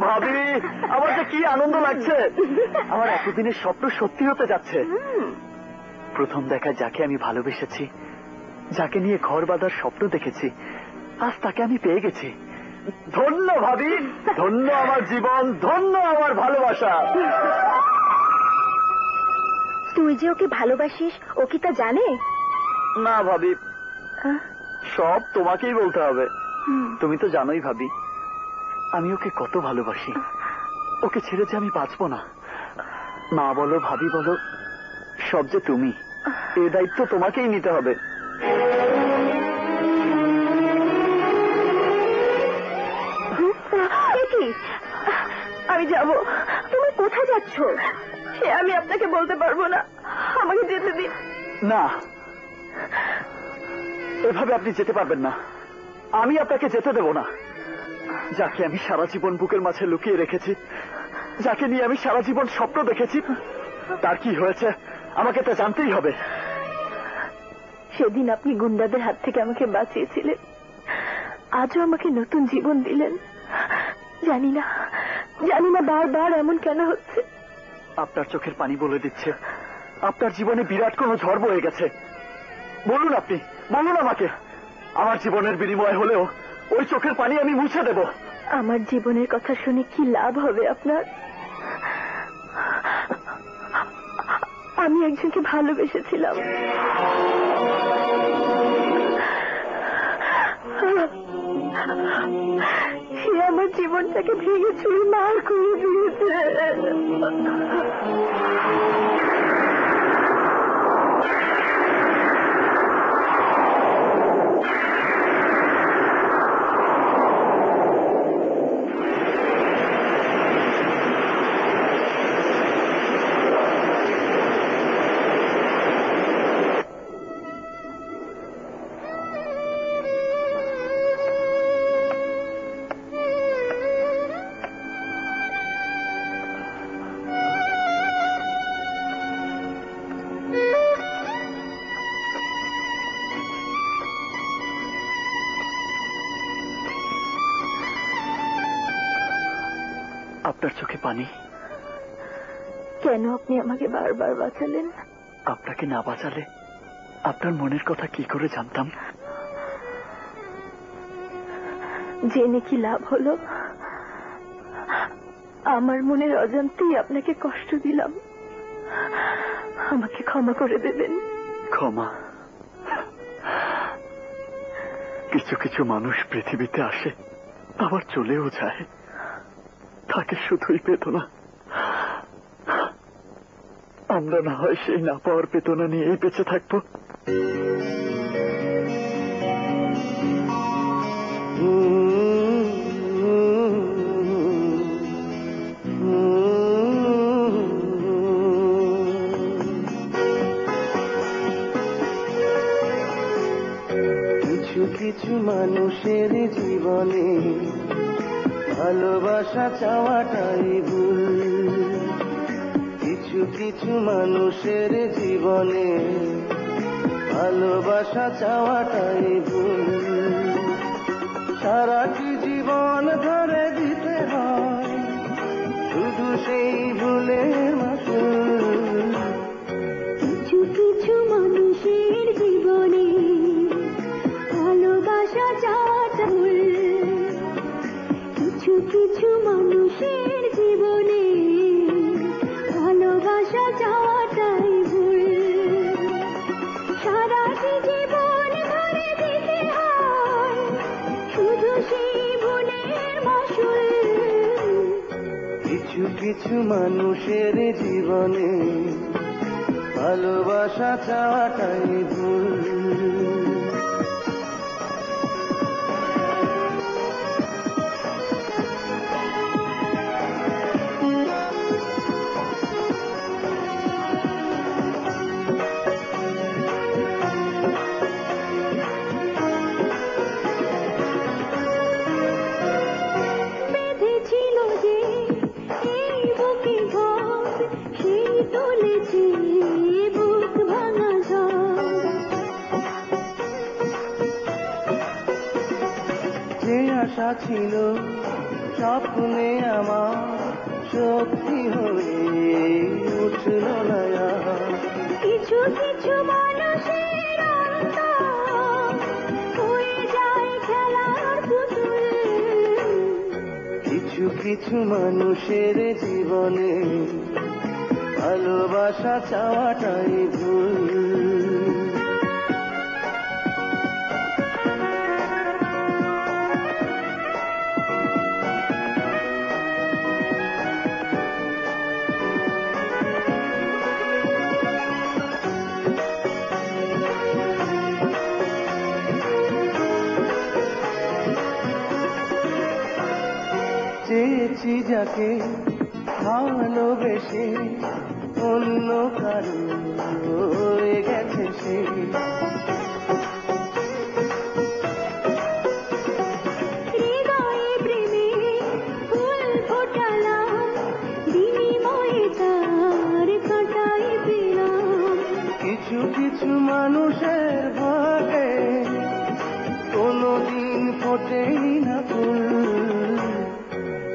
ভাবি, আমার যে কি আনন্দ লাগছে। আমার এতদিনের স্বপ্ন সত্যি হতে যাচ্ছে। প্রথম দেখায় যাকে আমি ভালোবেসেছি, যাকে নিয়ে ঘর বাঁধার স্বপ্ন দেখেছি, আজ তাকে আমি পেয়ে গেছি। ধন্য ভাবি, ধন্য আমার জীবন, ধন্য আমার ভালোবাসা। তুই যে ওকে ভালোবাসিস, ও কি তা জানে? না ভাবি, সব তোমাকেই বলতে হবে। তুমি তো জানোই ভাবি, আমি ওকে কত ভালোবাসি। ওকে ছেড়ে যে আমি বাঁচবো না। মা বলো, ভাবি বলো, সব যে তুমি। এই দায়িত্ব তোমাকেই নিতে হবে। আমি যাব। তুমি কোথায় যাচ্ছ? সে আমি আপনাকে বলতে পারবো না, আমাকে যেতে দিন। না, এভাবে আপনি যেতে পারবেন না। আমি আপনাকে যেতে দেব না। যাকে আমি সারা জীবন বুকের মাঝে লুকিয়ে রেখেছি, যাকে নিয়ে আমি সারা জীবন স্বপ্ন দেখেছি, তার কি হয়েছে আমাকে তা জানতেই হবে। সেদিন আপনি গুন্ডাদের হাত থেকে আমাকে বাঁচিয়েছিলেন, আজও আমাকে নতুন জীবন দিলেন। জানি না বারবার এমন কেন হচ্ছে। আপনার চোখের পানি বলে দিচ্ছে আপনার জীবনে বিরাট কোনো ঝড় বয়ে গেছে। বলুন আপনি, বলুন আমাকে। আমার জীবনের বিনিময় হলেও ওই চোখের পানি আমি মুছে দেব। আমার জীবনের কথা শুনে কি লাভ হবে আপনার? আমি একজনকে ভালোবেসেছিলাম। সে আমার জীবনটাকে ভেঙে চুরমার করে দিয়েছে। আপনার চোখে পানি? কেন আপনি আমাকে বারবার বাঁচালেন? আপনাকে না বাঁচালে আপনার মনের কথা কি করে জানতাম? জেনে কি লাভ হলো? আমার মনের অজান্তেই আপনাকে কষ্ট দিলাম। আমাকে ক্ষমা করে দেবেন। ক্ষমা? কিছু কিছু মানুষ পৃথিবীতে আসে, আবার চলেও যায়। থাকে শুধুই বেদনা। আমরা না হয় সেই না পাওয়ার বেদনা নিয়েই বেঁচে থাকবো। কিছু কিছু মানুষের জীবনে ভালোবাসা চাওয়াটাই ভুল। কিছু কিছু মানুষের জীবনে ভালোবাসা চাওয়াটাই ভুল। সারাটি জীবন ধরে দিতে হয় শুধু সেই ভুলের মাসুল। কিছু কিছু মানুষের জীবনে ভালোবাসা চাওয়াটা ভুল। কিছু কিছু মানুষের জীবনে ভালোবাসা চাওয়াটাই ভুল। সারাটি জীবন ধরে দিতে হয় শুধু সেই ভুলের মাসুল। কিছু কিছু মানুষের জীবনে ভালোবাসা চাওয়াটাই ভুল। যে আশা ছিল স্বপ্নে আমার সত্যি হয়ে উঠল না আর। কিছু কিছু মানুষের অন্তর হয়ে যায় খেলার পুতুল। কিছু কিছু মানুষের জীবনে ভালোবাসা চাওয়াটাই ভুল। চেয়েছি যাকে ভালোবেসে অন্য কারো হয়ে গেছে সে। হৃদয়ে প্রেমে ফুল ফোটালাম, বিনিময়ে তার কাঁটাই পেলাম। কিছু কিছু মানুষের ভাগে কোনোদিন ফোটেই না ফুল।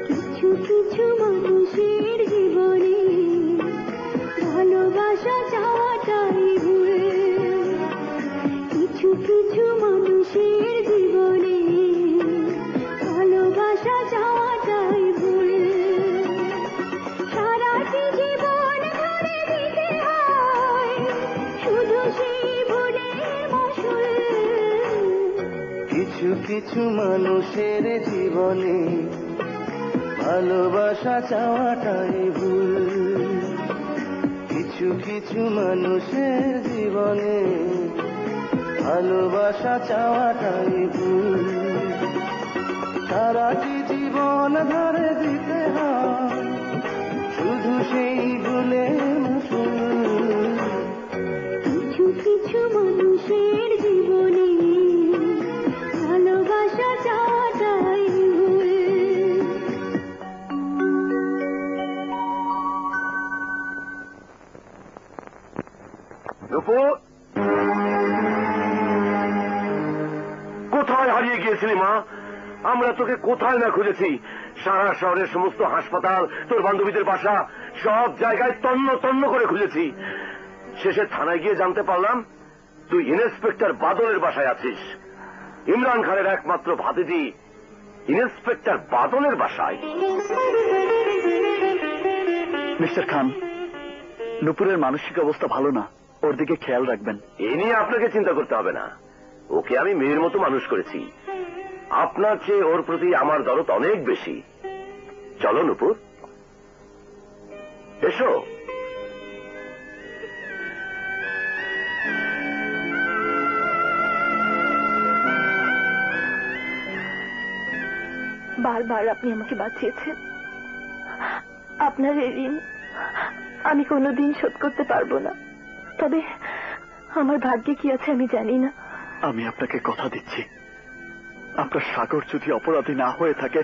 কিছু কিছু মানুষের জীবনে ভালোবাসা চাওয়াটাই ভুল। কিছু কিছু মানুষের জীবনে ভালোবাসা চাওয়াটাই ভুল। সারাটি জীবন ধরে দিতে হয় শুধু সেই ভুলের মাসুল। কিছু কিছু মানুষের জীবনে ভালোবাসা চাওয়াটাই ভুল। কিছু কিছু মানুষের জীবনে ভালোবাসা চাওয়াটাই ভুল। সারাটি জীবন ধরে দিতে হয় শুধু সেই ভুলের মাসুল। কিছু কিছু মানুষের জীবনে ভালোবাসা চাওয়াটাই ভুল। নূপুর, কোথায় হারিয়ে গিয়েছিলি মা? আমরা তোকে কোথায় না খুঁজেছি। সারা শহরের সমস্ত হাসপাতাল, তোর বান্ধবীদের বাসা, সব জায়গায় তন্ন তন্ন করে খুঁজেছি। শেষে থানায় গিয়ে জানতে পারলাম তুই ইন্সপেক্টর বাদলের বাসায় আছিস। ইমরান খানের একমাত্র ভাতিজি ইন্সপেক্টর বাদলের বাসায়। মিস্টার খান, নুপুরের মানসিক অবস্থা ভালো না, ওর দিকে খেয়াল রাখবেন। এ নিয়ে আপনাকে চিন্তা করতে হবে না। ওকে আমি মেয়ের মতো মানুষ করেছি। আপনার চেয়ে ওর প্রতি আমার দরদ অনেক বেশি। চলো নূপুর, এসো। বারবার আপনি আমাকে বাঁচিয়েছেন। আপনার এই ঋণ আমি কোনোদিন শোধ করতে পারবো না। তবে আমার ভাগ্যে কি আছে আমি জানি না। আমি আপনাকে কথা দিচ্ছি, আপনার সাগর যদি অপরাধী না হয়ে থাকে,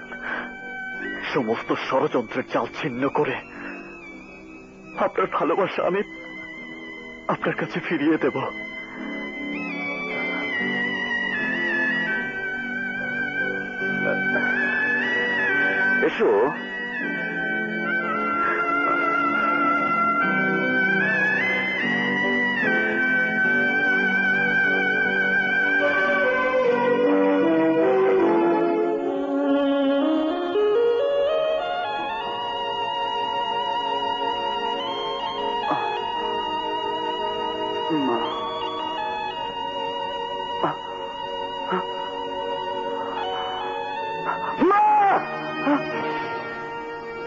সমস্ত ষড়যন্ত্রের জাল ছিন্ন করে আপনার ভালোবাসা আমি আপনার কাছে ফিরিয়ে দেব। এসো।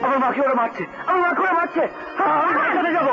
আমার মাকে ওরা মারছে, আমার মাকে ওরা মারছে। আমি চলে যাবো।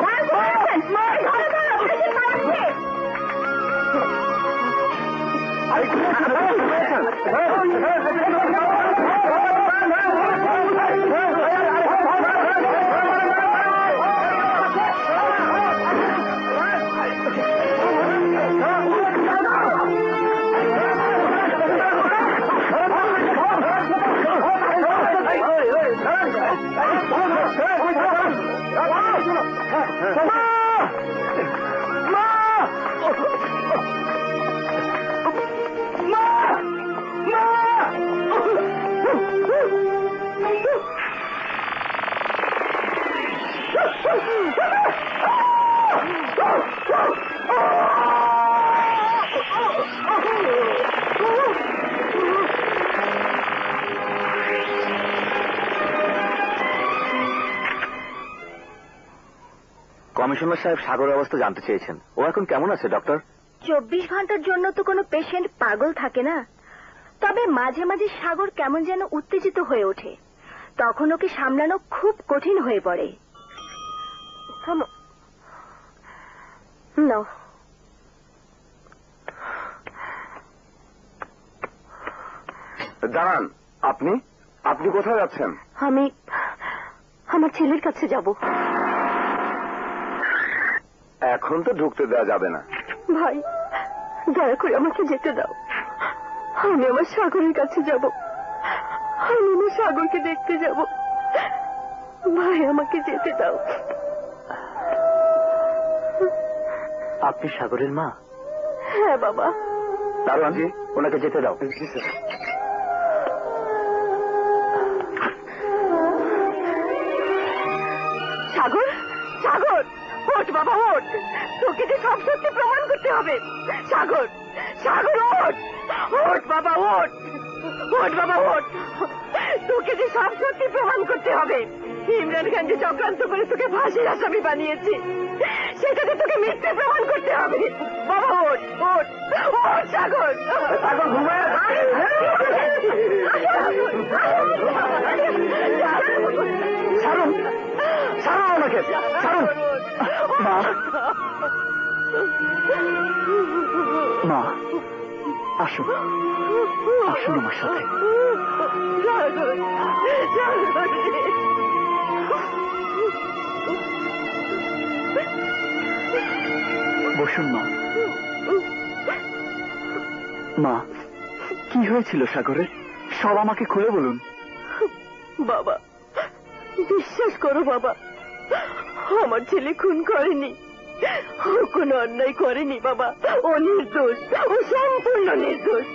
কমিশনার সাহেব সাগরের অবস্থা জানতে চেয়েছেন। ও এখন কেমন আছে ডক্টর? 24 ঘন্টার জন্য তো কোনো পেশেন্ট পাগল থাকে না, তবে মাঝে মাঝে সাগর কেমন যেন উত্তেজিত হয়ে ওঠে, তখন ওকে সামলানো খুব কঠিন হয়ে পড়ে। নাও। দাঁড়ান, আপনি আপনি কোথায় যাচ্ছেন? আমি আমার ছেলের কাছে যাব। এখন তো ঢুকতে দেওয়া যাবে না। ভাই, দয়া করে আমাকে যেতে দাও। আমি আমার সাগরের কাছে যাব। আমি আমার সাগরকে দেখতে যাব। ভাই, আমাকে যেতে দাও। আপনি সাগরের মা? হ্যাঁ বাবা। দারোয়ান জি, ওনাকে যেতে দাও। সাগর, সাগর, ওঠ বাবা, ওঠ। তোকে যে সব সত্যি প্রমাণ করতে হবে। সাগর, সাগর, ওঠ। ওঠ বাবা, ওঠ। ওঠ বাবা, ওঠ। তোকে যে সব সত্যি প্রমাণ করতে হবে। ইমরান খান যে চক্রান্ত করে তোকে ফাঁসির আসামি বানিয়েছে, সেটাতে তোকে মিথ্যে প্রমাণ করতে হবে। বাবা, ওঠ, ওঠ, ওঠ সাগর। সাগর ঘুমায়। ছাড়ুন, ছাড়ুন আমাকে, ছাড়ুন। মা, মা, আসুন, আসুন আমার সাথে। বসুন মা। মা, কি হয়েছিল সাগরের? সব আমাকে খুলে বলুন। বাবা, বিশ্বাস করো বাবা, আমার ছেলে খুন করেনি। ও কোনো অন্যায় করেনি বাবা। ও নির্দোষ, ও সম্পূর্ণ নির্দোষ।